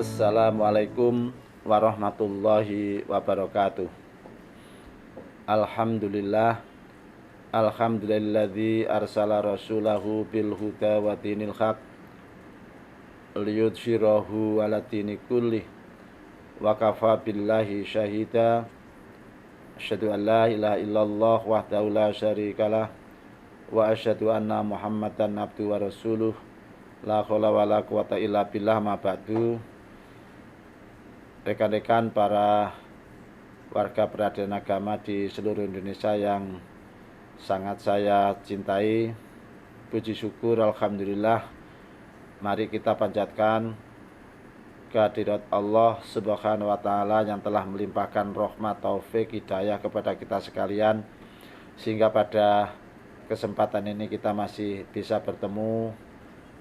Assalamualaikum warahmatullahi wabarakatuh. Alhamdulillah, alhamdulilladzi arsala rasulahu bil huda wa dinil haq liyudhhirahu 'ala dini kullih wa kafa billahi syahida. Asyhadu an la ilaha illallah wahdahu la syarikalah wa asyhadu anna Muhammadan abduhu wa rasuluh. La haula wala quwata illa billah, ma ba'du. Rekan-rekan para warga peradilan agama di seluruh Indonesia yang sangat saya cintai, puji syukur alhamdulillah, mari kita panjatkan kehadirat Allah Subhanahu wa taala yang telah melimpahkan rahmat, taufik, hidayah kepada kita sekalian, sehingga pada kesempatan ini kita masih bisa bertemu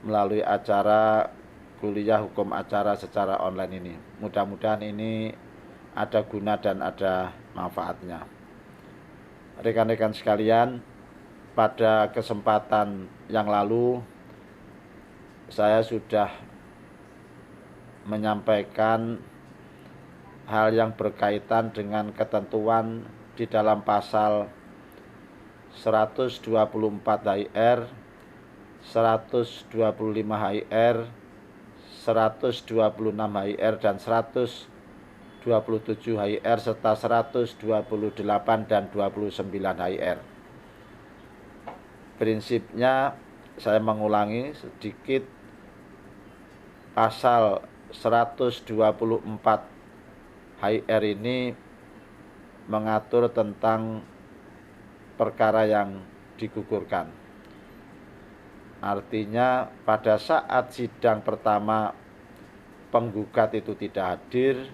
melalui acara kuliah hukum acara secara online ini. Mudah-mudahan ini ada guna dan ada manfaatnya. Rekan-rekan sekalian, pada kesempatan yang lalu saya sudah menyampaikan hal yang berkaitan dengan ketentuan di dalam pasal 124 HIR, 125 HIR, 126 HIR dan 127 HIR serta 128 dan 29 HIR. Prinsipnya saya mengulangi sedikit, pasal 124 HIR ini mengatur tentang perkara yang digugurkan. Artinya pada saat sidang pertama penggugat itu tidak hadir,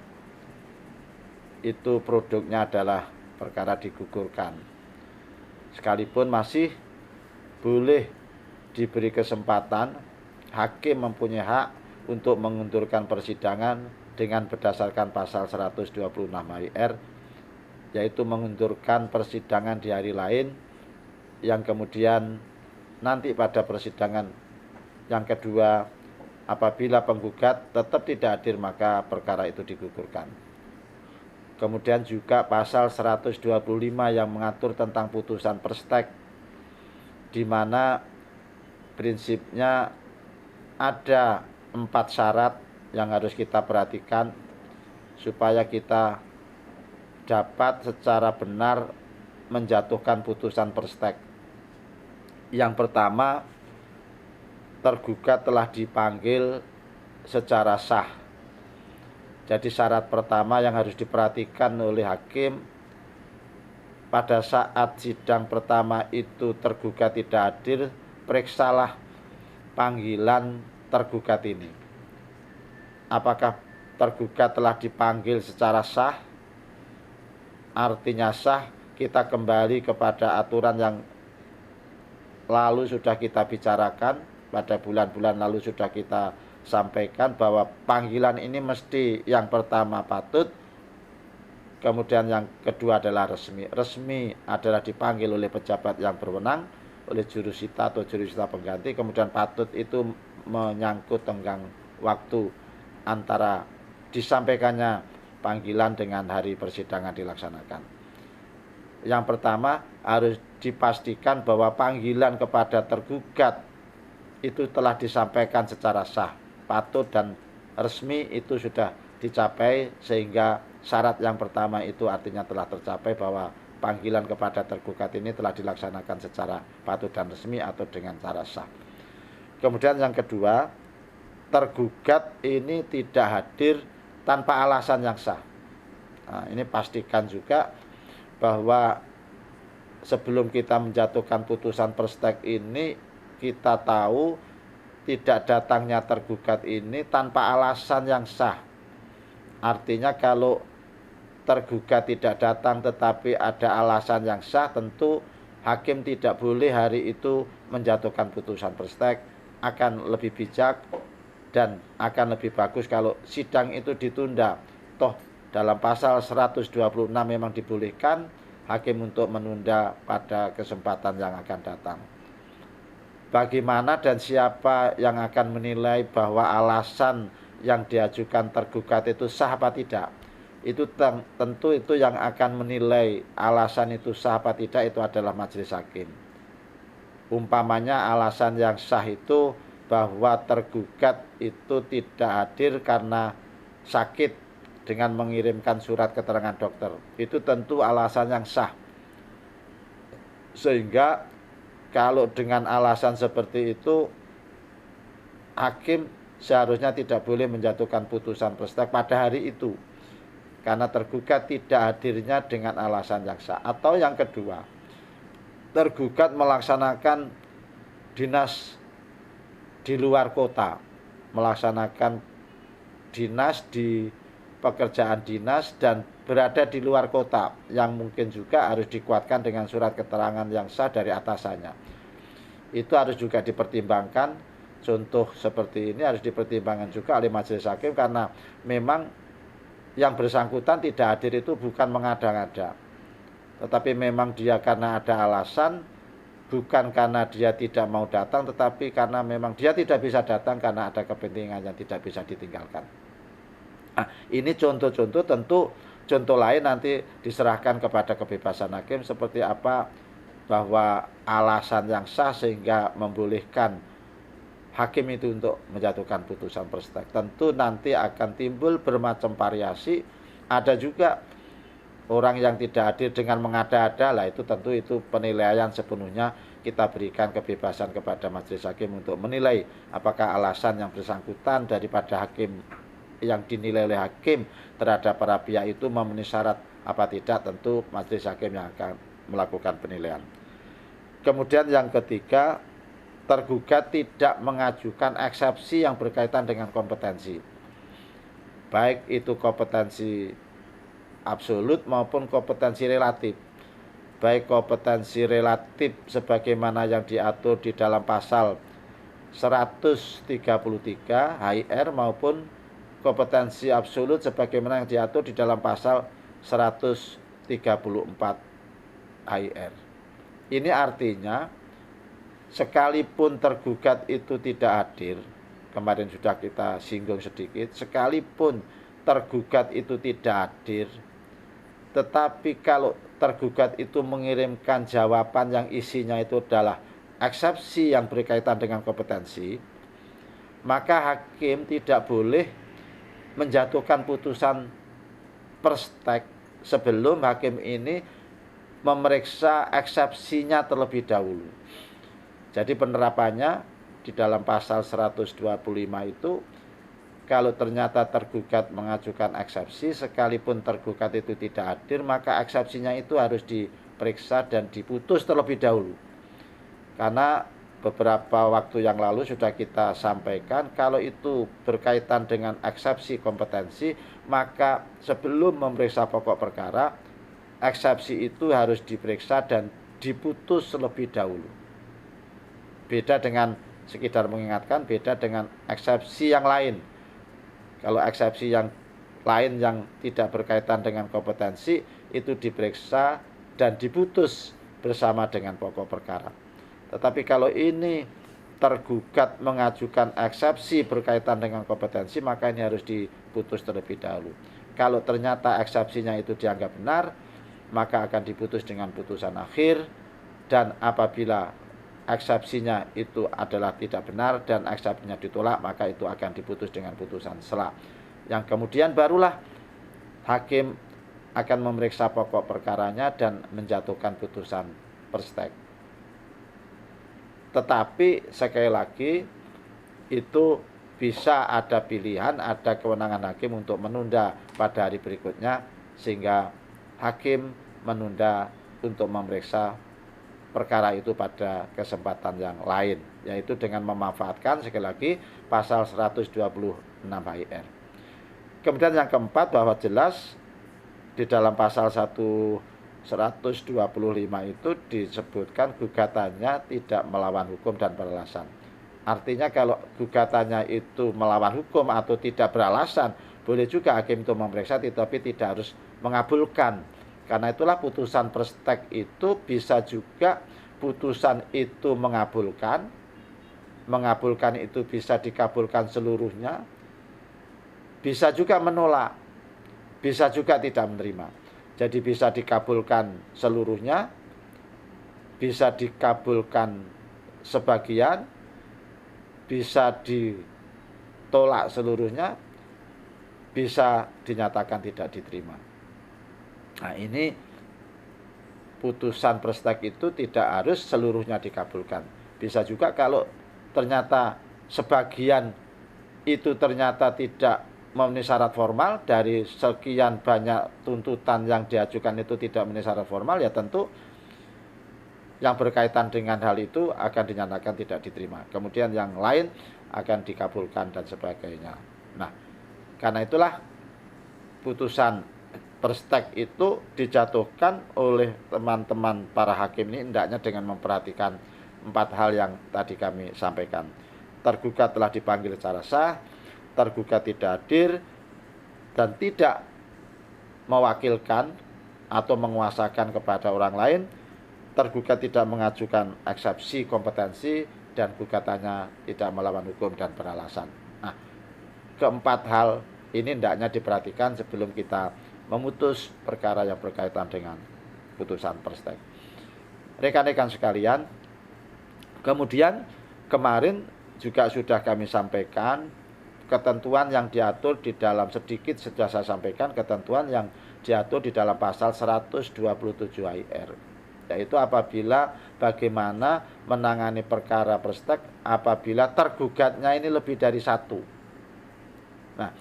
itu produknya adalah perkara digugurkan. Sekalipun masih boleh diberi kesempatan, hakim mempunyai hak untuk mengundurkan persidangan dengan berdasarkan pasal 126 HIR, yaitu mengundurkan persidangan di hari lain, yang kemudian nanti pada persidangan yang kedua, apabila penggugat tetap tidak hadir, maka perkara itu digugurkan. Kemudian juga pasal 125 yang mengatur tentang putusan perstek, di mana prinsipnya ada 4 syarat yang harus kita perhatikan supaya kita dapat secara benar menjatuhkan putusan perstek. Yang pertama, tergugat telah dipanggil secara sah. Jadi syarat pertama yang harus diperhatikan oleh hakim pada saat sidang pertama itu tergugat tidak hadir, periksalah panggilan tergugat ini. Apakah tergugat telah dipanggil secara sah? Artinya sah, kita kembali kepada aturan yang lalu sudah kita bicarakan, pada bulan-bulan lalu sudah kita sampaikan bahwa panggilan ini mesti yang pertama patut, kemudian yang kedua adalah resmi. Resmi adalah dipanggil oleh pejabat yang berwenang, oleh jurusita atau jurusita pengganti, kemudian patut itu menyangkut tenggang waktu antara disampaikannya panggilan dengan hari persidangan dilaksanakan. Yang pertama, harus dipastikan bahwa panggilan kepada tergugat itu telah disampaikan secara sah, patut dan resmi itu sudah dicapai, sehingga syarat yang pertama itu artinya telah tercapai bahwa panggilan kepada tergugat ini telah dilaksanakan secara patut dan resmi atau dengan cara sah. Kemudian yang kedua, tergugat ini tidak hadir tanpa alasan yang sah. Nah, ini pastikan juga bahwa sebelum kita menjatuhkan putusan perstek ini, kita tahu tidak datangnya tergugat ini tanpa alasan yang sah. Artinya kalau tergugat tidak datang tetapi ada alasan yang sah, tentu hakim tidak boleh hari itu menjatuhkan putusan perstek. Akan lebih bijak dan akan lebih bagus kalau sidang itu ditunda. Toh dalam pasal 126 memang dibolehkan hakim untuk menunda pada kesempatan yang akan datang. Bagaimana dan siapa yang akan menilai bahwa alasan yang diajukan tergugat itu sah apa tidak, itu tentu itu yang akan menilai alasan itu sah apa tidak itu adalah majelis hakim. Umpamanya alasan yang sah itu bahwa tergugat itu tidak hadir karena sakit dengan mengirimkan surat keterangan dokter, itu tentu alasan yang sah. Sehingga kalau dengan alasan seperti itu, hakim seharusnya tidak boleh menjatuhkan putusan perstek pada hari itu, karena tergugat tidak hadirnya dengan alasan yang sah. Atau yang kedua, tergugat melaksanakan dinas di luar kota, melaksanakan dinas di pekerjaan dinas dan berada di luar kota, yang mungkin juga harus dikuatkan dengan surat keterangan yang sah dari atasannya. Itu harus juga dipertimbangkan. Contoh seperti ini harus dipertimbangkan juga oleh majelis hakim, karena memang yang bersangkutan tidak hadir itu bukan mengada-ngada, tetapi memang dia karena ada alasan, bukan karena dia tidak mau datang, tetapi karena memang dia tidak bisa datang karena ada kepentingan yang tidak bisa ditinggalkan. Nah, ini contoh-contoh, tentu contoh lain nanti diserahkan kepada kebebasan hakim seperti apa, bahwa alasan yang sah sehingga membolehkan hakim itu untuk menjatuhkan putusan perstek. Tentu nanti akan timbul bermacam variasi. Ada juga orang yang tidak hadir dengan mengada-ada, lah itu tentu itu penilaian sepenuhnya kita berikan kebebasan kepada majelis hakim untuk menilai apakah alasan yang bersangkutan daripada hakim yang dinilai oleh hakim terhadap para pihak itu memenuhi syarat apa tidak. Tentu majelis hakim yang akan melakukan penilaian. Kemudian yang ketiga, tergugat tidak mengajukan eksepsi yang berkaitan dengan kompetensi, baik itu kompetensi absolut maupun kompetensi relatif. Baik kompetensi relatif sebagaimana yang diatur di dalam pasal 133 HIR maupun kompetensi absolut sebagaimana yang diatur di dalam pasal 134 HIR. Ini artinya sekalipun tergugat itu tidak hadir, kemarin sudah kita singgung sedikit, sekalipun tergugat itu tidak hadir, tetapi kalau tergugat itu mengirimkan jawaban yang isinya itu adalah eksepsi yang berkaitan dengan kompetensi, maka hakim tidak boleh menjatuhkan putusan perstek sebelum hakim ini memeriksa eksepsinya terlebih dahulu. Jadi penerapannya di dalam pasal 125 itu, kalau ternyata tergugat mengajukan eksepsi, sekalipun tergugat itu tidak hadir, maka eksepsinya itu harus diperiksa dan diputus terlebih dahulu. Karena beberapa waktu yang lalu sudah kita sampaikan, kalau itu berkaitan dengan eksepsi kompetensi, maka sebelum memeriksa pokok perkara, eksepsi itu harus diperiksa dan diputus terlebih dahulu. Beda dengan, sekedar mengingatkan, beda dengan eksepsi yang lain. Kalau eksepsi yang lain yang tidak berkaitan dengan kompetensi, itu diperiksa dan diputus bersama dengan pokok perkara. Tetapi kalau ini tergugat mengajukan eksepsi berkaitan dengan kompetensi, maka ini harus diputus terlebih dahulu. Kalau ternyata eksepsinya itu dianggap benar, maka akan diputus dengan putusan akhir. Dan apabila eksepsinya itu adalah tidak benar dan eksepsinya ditolak, maka itu akan diputus dengan putusan sela. Yang kemudian barulah hakim akan memeriksa pokok perkaranya dan menjatuhkan putusan perstek. Tetapi sekali lagi, itu bisa ada pilihan, ada kewenangan hakim untuk menunda pada hari berikutnya, sehingga hakim menunda untuk memeriksa perkara itu pada kesempatan yang lain, yaitu dengan memanfaatkan sekali lagi pasal 126 HIR. Kemudian yang keempat, bahwa jelas di dalam pasal 125 itu disebutkan gugatannya tidak melawan hukum dan beralasan. Artinya kalau gugatannya itu melawan hukum atau tidak beralasan, boleh juga hakim itu memeriksa, tetapi tidak harus mengabulkan. Karena itulah putusan perstek itu bisa juga putusan itu mengabulkan itu bisa dikabulkan seluruhnya, bisa juga menolak, bisa juga tidak menerima. Jadi bisa dikabulkan seluruhnya, bisa dikabulkan sebagian, bisa ditolak seluruhnya, bisa dinyatakan tidak diterima. Nah, ini putusan Prestek itu tidak harus seluruhnya dikabulkan. Bisa juga kalau ternyata sebagian itu ternyata tidak memenuhi syarat formal, dari sekian banyak tuntutan yang diajukan itu tidak memenuhi syarat formal, ya tentu yang berkaitan dengan hal itu akan dinyatakan tidak diterima. Kemudian yang lain akan dikabulkan dan sebagainya. Nah, karena itulah putusan Prestek itu dijatuhkan oleh teman-teman para hakim ini hendaknya dengan memperhatikan 4 hal yang tadi kami sampaikan. Tergugat telah dipanggil secara sah, tergugat tidak hadir, dan tidak mewakilkan atau menguasakan kepada orang lain, tergugat tidak mengajukan eksepsi kompetensi, dan gugatannya tidak melawan hukum dan beralasan. Nah, keempat hal ini hendaknya diperhatikan sebelum kita memutus perkara yang berkaitan dengan putusan Prestek. Rekan-rekan sekalian, kemudian kemarin juga sudah kami sampaikan ketentuan yang diatur di dalam, sedikit sudah saya sampaikan ketentuan yang diatur di dalam pasal 127 AIR, yaitu apabila bagaimana menangani perkara Prestek apabila tergugatnya ini lebih dari satu. Nah,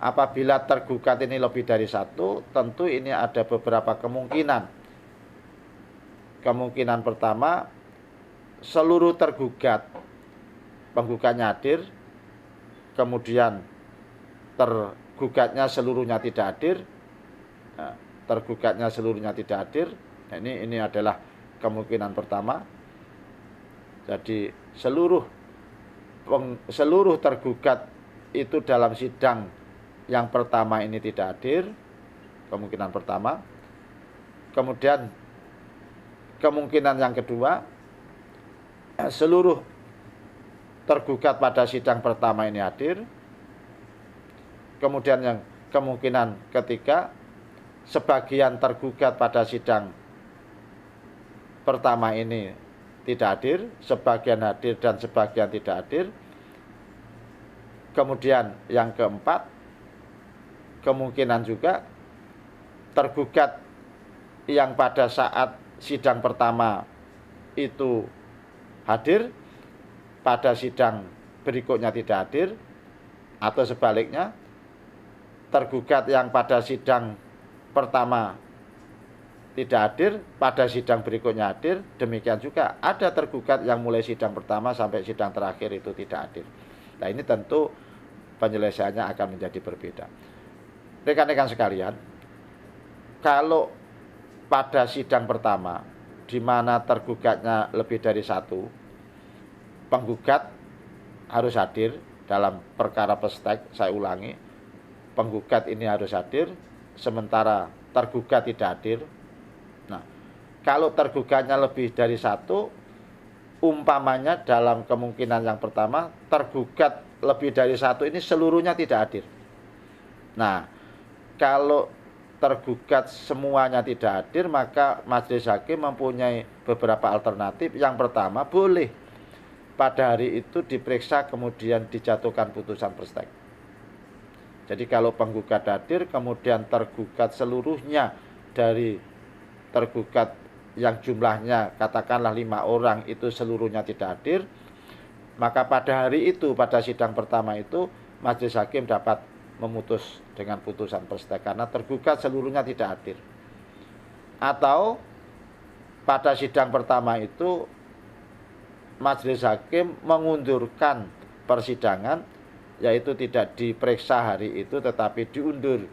apabila tergugat ini lebih dari satu, tentu ini ada beberapa kemungkinan. Kemungkinan pertama, seluruh tergugat, penggugatnya hadir, kemudian tergugatnya seluruhnya tidak hadir. Nah, tergugatnya seluruhnya tidak hadir. Nah, ini adalah kemungkinan pertama. Jadi seluruh tergugat itu dalam sidang yang pertama ini tidak hadir, kemungkinan pertama. Kemudian kemungkinan yang kedua, seluruh tergugat pada sidang pertama ini hadir. Kemudian yang kemungkinan ketiga, sebagian tergugat pada sidang pertama ini tidak hadir, sebagian hadir dan sebagian tidak hadir. Kemudian yang keempat, kemungkinan juga tergugat yang pada saat sidang pertama itu hadir, pada sidang berikutnya tidak hadir, atau sebaliknya, tergugat yang pada sidang pertama tidak hadir, pada sidang berikutnya hadir. Demikian juga ada tergugat yang mulai sidang pertama sampai sidang terakhir itu tidak hadir. Nah, ini tentu penyelesaiannya akan menjadi berbeda. Rekan-rekan sekalian, kalau pada sidang pertama di mana tergugatnya lebih dari satu, penggugat harus hadir dalam perkara Prestek. Saya ulangi, penggugat ini harus hadir, sementara tergugat tidak hadir. Nah, kalau tergugatnya lebih dari satu, umpamanya dalam kemungkinan yang pertama, tergugat lebih dari satu ini seluruhnya tidak hadir. Nah, kalau tergugat semuanya tidak hadir, maka majelis hakim mempunyai beberapa alternatif. Yang pertama, boleh pada hari itu diperiksa kemudian dijatuhkan putusan Prestek. Jadi kalau penggugat hadir kemudian tergugat seluruhnya, dari tergugat yang jumlahnya katakanlah 5 orang itu seluruhnya tidak hadir, maka pada hari itu, pada sidang pertama itu, majelis hakim dapat memutus dengan putusan Prestek karena tergugat seluruhnya tidak hadir. Atau pada sidang pertama itu majelis hakim mengundurkan persidangan, yaitu tidak diperiksa hari itu tetapi diundur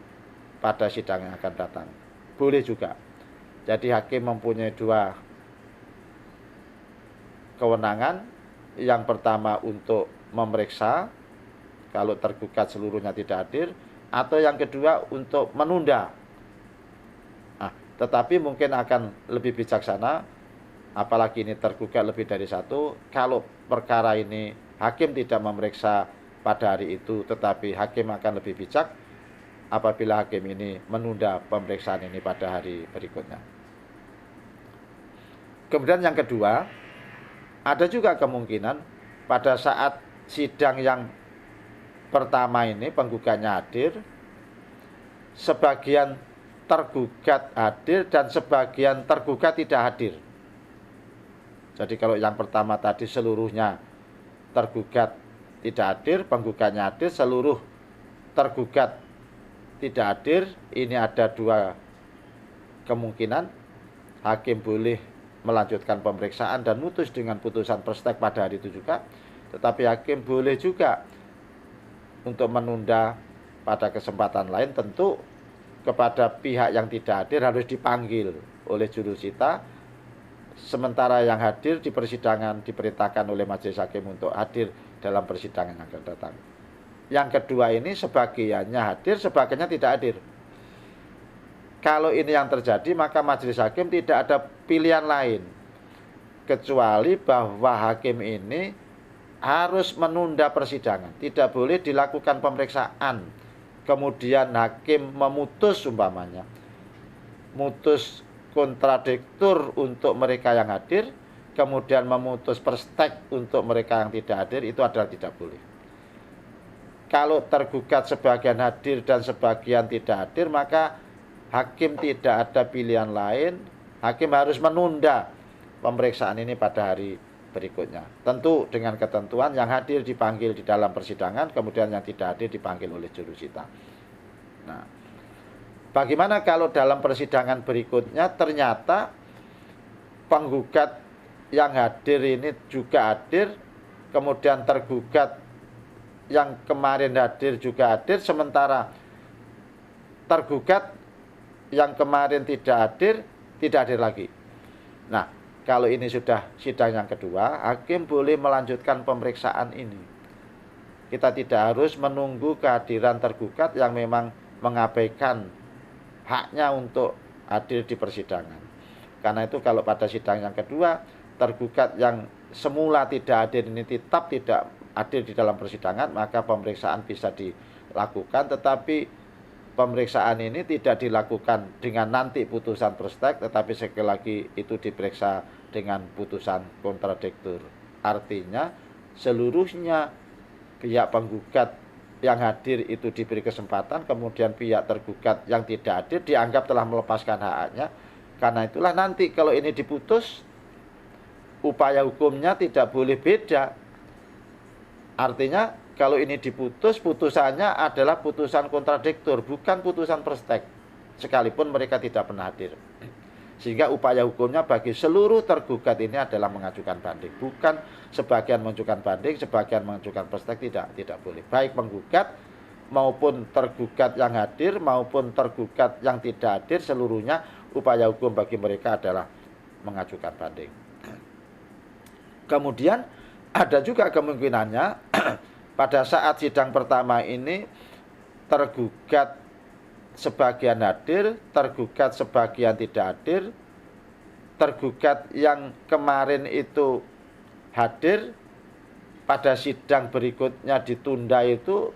pada sidang yang akan datang. Boleh juga. Jadi hakim mempunyai 2 kewenangan. Yang pertama untuk memeriksa kalau tergugat seluruhnya tidak hadir, atau yang kedua untuk menunda. Nah, tetapi mungkin akan lebih bijaksana, apalagi ini tergugat lebih dari satu, kalau perkara ini hakim tidak memeriksa pada hari itu, tetapi hakim akan lebih bijak, apabila hakim ini menunda pemeriksaan ini pada hari berikutnya. Kemudian yang kedua, ada juga kemungkinan pada saat sidang yang pertama ini penggugatnya hadir, sebagian tergugat hadir dan sebagian tergugat tidak hadir. Jadi kalau yang pertama tadi seluruhnya tergugat tidak hadir, penggugatnya hadir, seluruh tergugat tidak hadir, ini ada dua kemungkinan. Hakim boleh melanjutkan pemeriksaan dan mutus dengan putusan perstek pada hari itu juga. Tetapi hakim boleh juga untuk menunda pada kesempatan lain, tentu kepada pihak yang tidak hadir harus dipanggil oleh jurusita, sementara yang hadir di persidangan diperintahkan oleh majelis hakim untuk hadir dalam persidangan yang akan datang. Yang kedua ini sebagiannya hadir, sebagiannya tidak hadir. Kalau ini yang terjadi, maka majelis hakim tidak ada pilihan lain kecuali bahwa hakim ini harus menunda persidangan. Tidak boleh dilakukan pemeriksaan, kemudian hakim memutus umpamanya, mutus kontradiktur untuk mereka yang hadir, kemudian memutus perstek untuk mereka yang tidak hadir, itu adalah tidak boleh. Kalau tergugat sebagian hadir dan sebagian tidak hadir, maka hakim tidak ada pilihan lain, hakim harus menunda pemeriksaan ini pada hari berikutnya. Tentu dengan ketentuan yang hadir dipanggil di dalam persidangan, kemudian yang tidak hadir dipanggil oleh jurusita. Nah, bagaimana kalau dalam persidangan berikutnya ternyata penggugat yang hadir ini juga hadir, kemudian tergugat yang kemarin hadir juga hadir, sementara tergugat yang kemarin tidak hadir lagi. Nah, kalau ini sudah sidang yang kedua, hakim boleh melanjutkan pemeriksaan ini. Kita tidak harus menunggu kehadiran tergugat yang memang mengabaikan haknya untuk hadir di persidangan. Karena itu kalau pada sidang yang kedua, tergugat yang semula tidak hadir ini tetap tidak hadir di dalam persidangan, maka pemeriksaan bisa dilakukan, tetapi pemeriksaan ini tidak dilakukan dengan nanti putusan perstek, tetapi sekali lagi itu diperiksa dengan putusan kontradiktur. Artinya seluruhnya pihak penggugat yang hadir itu diberi kesempatan, kemudian pihak tergugat yang tidak hadir dianggap telah melepaskan haknya. Karena itulah nanti kalau ini diputus, upaya hukumnya tidak boleh beda. Artinya kalau ini diputus, putusannya adalah putusan kontradiktur, bukan putusan perstek, sekalipun mereka tidak pernah hadir. Sehingga upaya hukumnya bagi seluruh tergugat ini adalah mengajukan banding, bukan sebagian mengajukan banding, sebagian mengajukan perstek, tidak boleh. Baik penggugat maupun tergugat yang hadir maupun tergugat yang tidak hadir, seluruhnya upaya hukum bagi mereka adalah mengajukan banding. Kemudian ada juga kemungkinannya pada saat sidang pertama ini tergugat sebagian hadir, tergugat sebagian tidak hadir, tergugat yang kemarin itu hadir, pada sidang berikutnya ditunda itu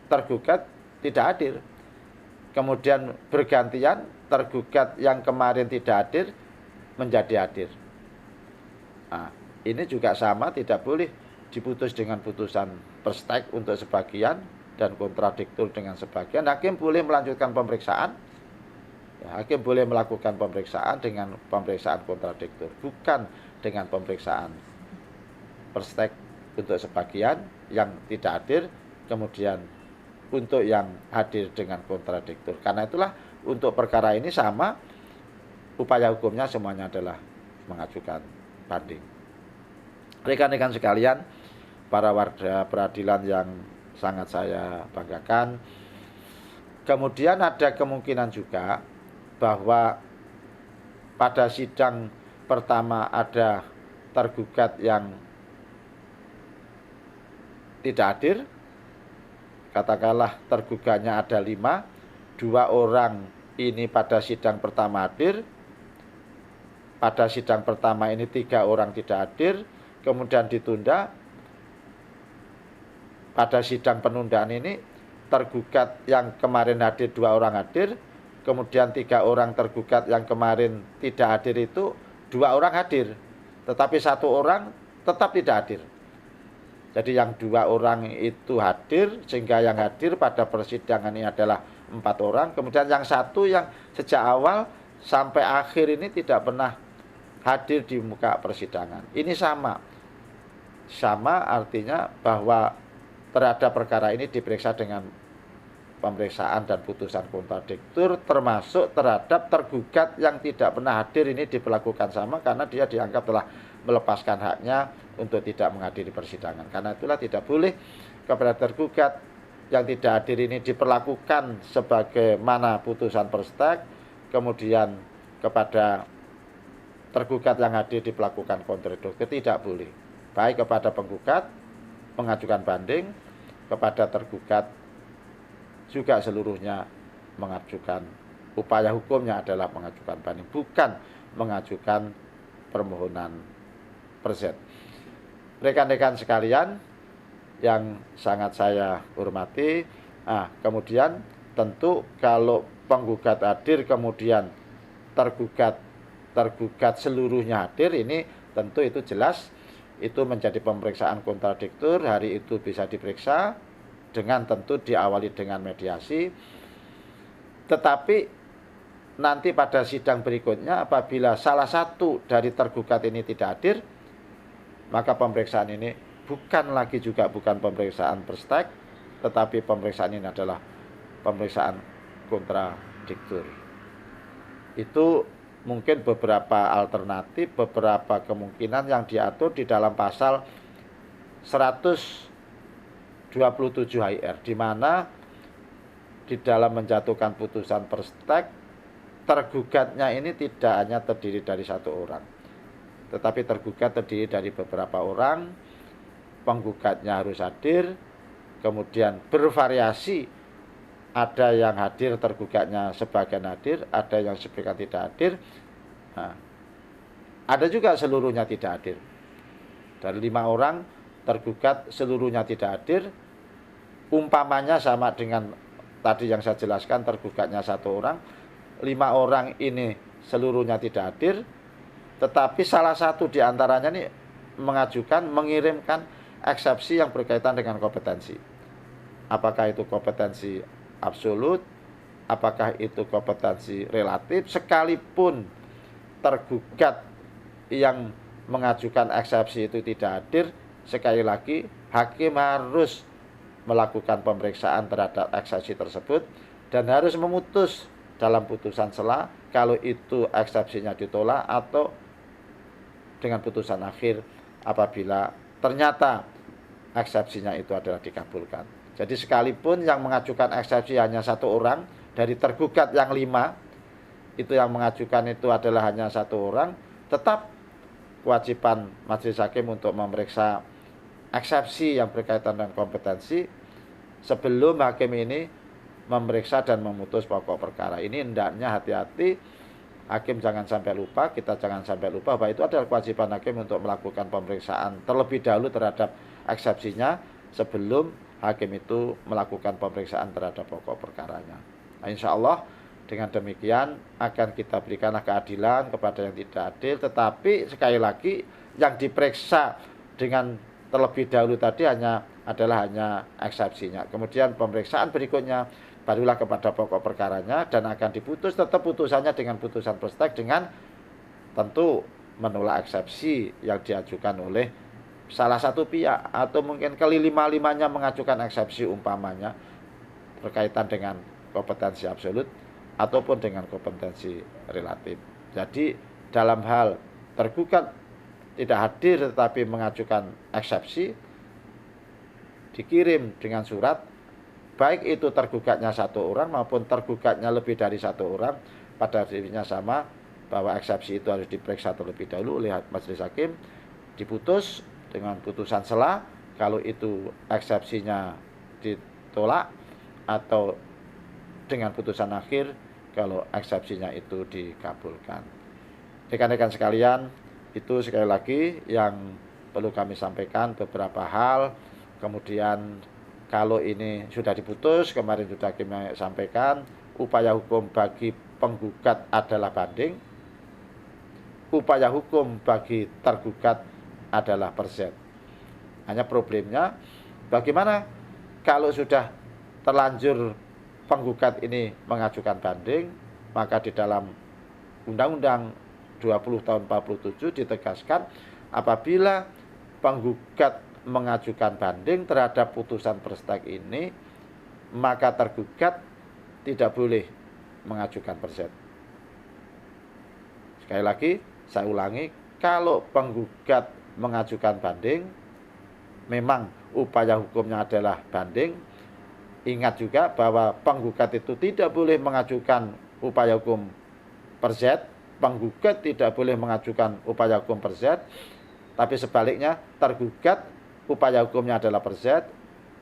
tergugat tidak hadir. Kemudian bergantian tergugat yang kemarin tidak hadir menjadi hadir. Nah, ini juga sama, tidak boleh diputus dengan putusan perstek untuk sebagian dan kontradiktur dengan sebagian. Hakim boleh melanjutkan pemeriksaan, ya, hakim boleh melakukan pemeriksaan dengan pemeriksaan kontradiktur, bukan dengan pemeriksaan perstek untuk sebagian yang tidak hadir, kemudian untuk yang hadir dengan kontradiktur. Karena itulah untuk perkara ini sama, upaya hukumnya semuanya adalah mengajukan banding. Rekan-rekan sekalian, para warga peradilan yang sangat saya banggakan, kemudian ada kemungkinan juga bahwa pada sidang pertama ada tergugat yang tidak hadir, katakanlah tergugatnya ada 5, 2 orang ini pada sidang pertama hadir, pada sidang pertama ini 3 orang tidak hadir, kemudian ditunda. Pada sidang penundaan ini tergugat yang kemarin hadir 2 orang hadir, kemudian 3 orang tergugat yang kemarin tidak hadir itu 2 orang hadir, tetapi 1 orang tetap tidak hadir. Jadi yang 2 orang itu hadir, sehingga yang hadir pada persidangan ini adalah 4 orang. Kemudian yang 1 yang sejak awal sampai akhir ini tidak pernah hadir di muka persidangan. Ini sama artinya bahwa terhadap perkara ini diperiksa dengan pemeriksaan dan putusan kontradiktur, termasuk terhadap tergugat yang tidak pernah hadir ini diperlakukan sama, karena dia dianggap telah melepaskan haknya untuk tidak menghadiri persidangan. Karena itulah tidak boleh kepada tergugat yang tidak hadir ini diperlakukan sebagaimana putusan Perstek, kemudian kepada tergugat yang hadir diperlakukan kontradiktur, tidak boleh. Baik kepada penggugat mengajukan banding, kepada tergugat juga seluruhnya mengajukan, upaya hukumnya adalah mengajukan banding, bukan mengajukan permohonan perset. Rekan-rekan sekalian yang sangat saya hormati, kemudian tentu kalau penggugat hadir kemudian tergugat seluruhnya hadir, ini tentu itu jelas itu menjadi pemeriksaan kontradiktur. Hari itu bisa diperiksa dengan tentu diawali dengan mediasi. Tetapi nanti pada sidang berikutnya apabila salah satu dari tergugat ini tidak hadir, maka pemeriksaan ini bukan pemeriksaan Perstek, tetapi pemeriksaan ini adalah pemeriksaan kontradiktur. Itu mungkin beberapa alternatif, beberapa kemungkinan yang diatur di dalam pasal 127 HIR, di mana di dalam menjatuhkan putusan Perstek, tergugatnya ini tidak hanya terdiri dari 1 orang, tetapi tergugat terdiri dari beberapa orang, penggugatnya harus hadir, kemudian bervariasi. Ada yang hadir tergugatnya sebagian hadir, ada yang sebagian tidak hadir, ada juga seluruhnya tidak hadir. Dari 5 orang tergugat seluruhnya tidak hadir, umpamanya sama dengan tadi yang saya jelaskan, tergugatnya 1 orang, 5 orang ini seluruhnya tidak hadir, tetapi salah satu di antaranya ini mengirimkan eksepsi yang berkaitan dengan kompetensi. Apakah itu kompetensi absolut, apakah itu kompetensi relatif, sekalipun tergugat yang mengajukan eksepsi itu tidak hadir, sekali lagi hakim harus melakukan pemeriksaan terhadap eksepsi tersebut dan harus memutus dalam putusan sela kalau itu eksepsinya ditolak, atau dengan putusan akhir apabila ternyata eksepsinya itu adalah dikabulkan. Jadi sekalipun yang mengajukan eksepsi hanya 1 orang, dari tergugat yang 5 itu yang mengajukan itu adalah hanya 1 orang, tetap kewajiban majelis hakim untuk memeriksa eksepsi yang berkaitan dengan kompetensi sebelum hakim ini memeriksa dan memutus pokok perkara. Ini hendaknya hati-hati, hakim jangan sampai lupa, kita jangan sampai lupa bahwa itu adalah kewajiban hakim untuk melakukan pemeriksaan terlebih dahulu terhadap eksepsinya sebelum hakim itu melakukan pemeriksaan terhadap pokok perkaranya. Nah, insya Allah dengan demikian akan kita berikanlah keadilan kepada yang tidak adil. Tetapi sekali lagi yang diperiksa dengan terlebih dahulu tadi adalah hanya eksepsinya. Kemudian pemeriksaan berikutnya barulah kepada pokok perkaranya, dan akan diputus tetap putusannya dengan putusan Perstek dengan tentu menolak eksepsi yang diajukan oleh salah satu pihak, atau mungkin kelima-limanya mengajukan eksepsi umpamanya berkaitan dengan kompetensi absolut ataupun dengan kompetensi relatif. Jadi dalam hal tergugat tidak hadir tetapi mengajukan eksepsi, dikirim dengan surat, baik itu tergugatnya 1 orang maupun tergugatnya lebih dari 1 orang, pada dirinya sama bahwa eksepsi itu harus diperiksa terlebih dahulu oleh majelis hakim, diputus dengan putusan sela kalau itu eksepsinya ditolak, atau dengan putusan akhir kalau eksepsinya itu dikabulkan. Rekan-rekan sekalian, itu sekali lagi yang perlu kami sampaikan beberapa hal. Kemudian kalau ini sudah diputus, kemarin sudah kami sampaikan, upaya hukum bagi penggugat adalah banding, upaya hukum bagi tergugat adalah perset. Hanya problemnya bagaimana kalau sudah terlanjur penggugat ini mengajukan banding, maka di dalam Undang-Undang 20 tahun 47 ditegaskan apabila penggugat mengajukan banding terhadap putusan perstek ini, maka tergugat tidak boleh mengajukan perset. Sekali lagi saya ulangi, kalau penggugat mengajukan banding, memang upaya hukumnya adalah banding. Ingat juga bahwa penggugat itu tidak boleh mengajukan upaya hukum perset, penggugat tidak boleh mengajukan upaya hukum perset, tapi sebaliknya tergugat upaya hukumnya adalah perset,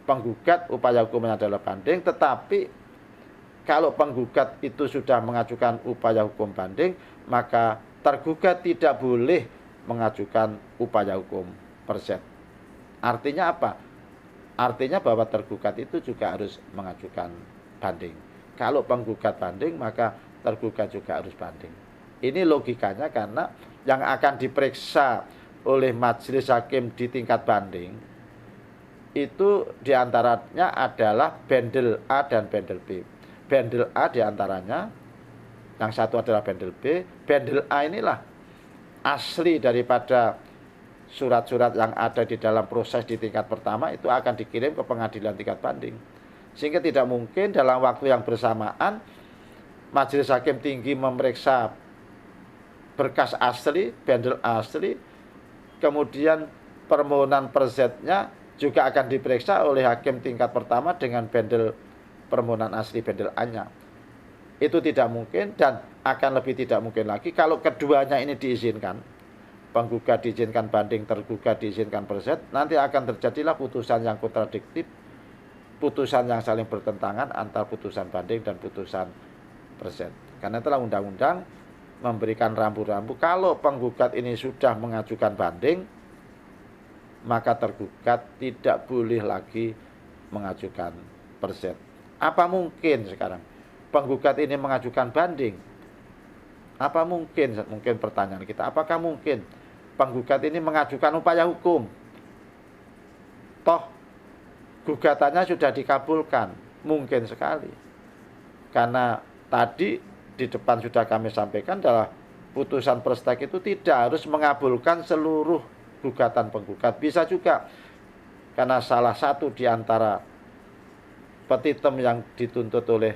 penggugat upaya hukumnya adalah banding. Tetapi kalau penggugat itu sudah mengajukan upaya hukum banding, maka tergugat tidak boleh mengajukan upaya hukum perset. Artinya apa? Artinya bahwa tergugat itu juga harus mengajukan banding. Kalau penggugat banding, maka tergugat juga harus banding. Ini logikanya, karena yang akan diperiksa oleh majelis hakim di tingkat banding itu diantaranya adalah bendel A dan bendel B. Bendel A diantaranya, yang satu adalah bendel B. Bendel A inilah asli daripada surat-surat yang ada di dalam proses di tingkat pertama itu akan dikirim ke pengadilan tingkat banding. Sehingga tidak mungkin dalam waktu yang bersamaan majelis hakim tinggi memeriksa berkas asli, bendel asli, kemudian permohonan persetnya juga akan diperiksa oleh hakim tingkat pertama dengan bendel permohonan asli, bendel A-nya. Itu tidak mungkin, dan akan lebih tidak mungkin lagi kalau keduanya ini diizinkan. Penggugat diizinkan banding, tergugat diizinkan perset, nanti akan terjadilah putusan yang kontradiktif, putusan yang saling bertentangan antara putusan banding dan putusan perset. Karena itulah undang-undang memberikan rambu-rambu, kalau penggugat ini sudah mengajukan banding, maka tergugat tidak boleh lagi mengajukan perset. Apa mungkin sekarang penggugat ini mengajukan banding? Apa mungkin pertanyaan kita, apakah mungkin penggugat ini mengajukan upaya hukum? Toh gugatannya sudah dikabulkan. Mungkin sekali. Karena tadi di depan sudah kami sampaikan adalah putusan perstek itu tidak harus mengabulkan seluruh gugatan penggugat. Bisa juga karena salah satu di antara petitum yang dituntut oleh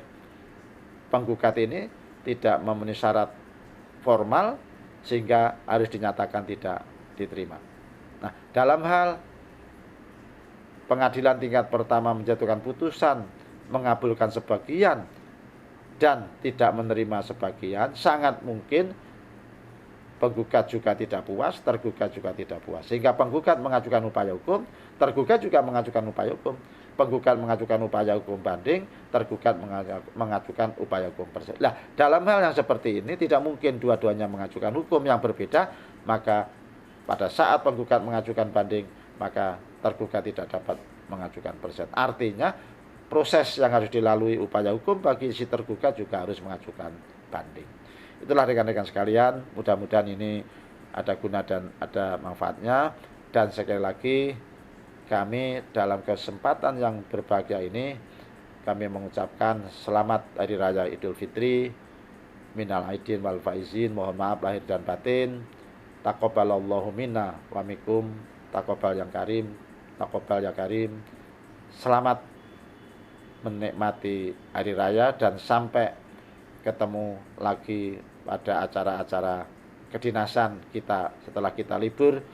penggugat ini tidak memenuhi syarat formal, sehingga harus dinyatakan tidak diterima. Nah, dalam hal pengadilan tingkat pertama menjatuhkan putusan mengabulkan sebagian dan tidak menerima sebagian, sangat mungkin penggugat juga tidak puas, tergugat juga tidak puas. Sehingga penggugat mengajukan upaya hukum, tergugat juga mengajukan upaya hukum. Penggugat mengajukan upaya hukum banding, tergugat mengajukan upaya hukum perset. Nah, dalam hal yang seperti ini tidak mungkin dua-duanya mengajukan hukum yang berbeda, maka pada saat penggugat mengajukan banding, maka tergugat tidak dapat mengajukan perset. Artinya proses yang harus dilalui upaya hukum bagi si tergugat juga harus mengajukan banding. Itulah rekan-rekan sekalian, mudah-mudahan ini ada guna dan ada manfaatnya. Dan sekali lagi, kami dalam kesempatan yang berbahagia ini, kami mengucapkan selamat Hari Raya Idul Fitri, minal aidin wal faizin, mohon maaf lahir dan batin, taqabbalallahu minna wa minkum, taqabbal yang karim, taqabbal ya karim. Selamat menikmati Hari Raya, dan sampai ketemu lagi pada acara-acara kedinasan kita setelah kita libur.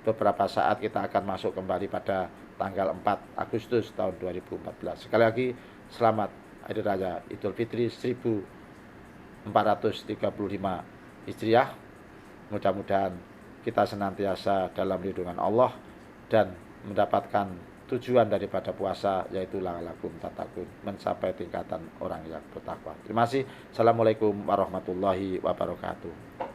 Beberapa saat kita akan masuk kembali pada tanggal 4 Agustus tahun 2014. Sekali lagi selamat Hari Raya Idul Fitri 1435 Hijriah. Mudah-mudahan kita senantiasa dalam lindungan Allah dan mendapatkan tujuan daripada puasa, yaitu la'allakum tattaqun, mencapai tingkatan orang yang bertakwa. Terima kasih. Assalamualaikum warahmatullahi wabarakatuh.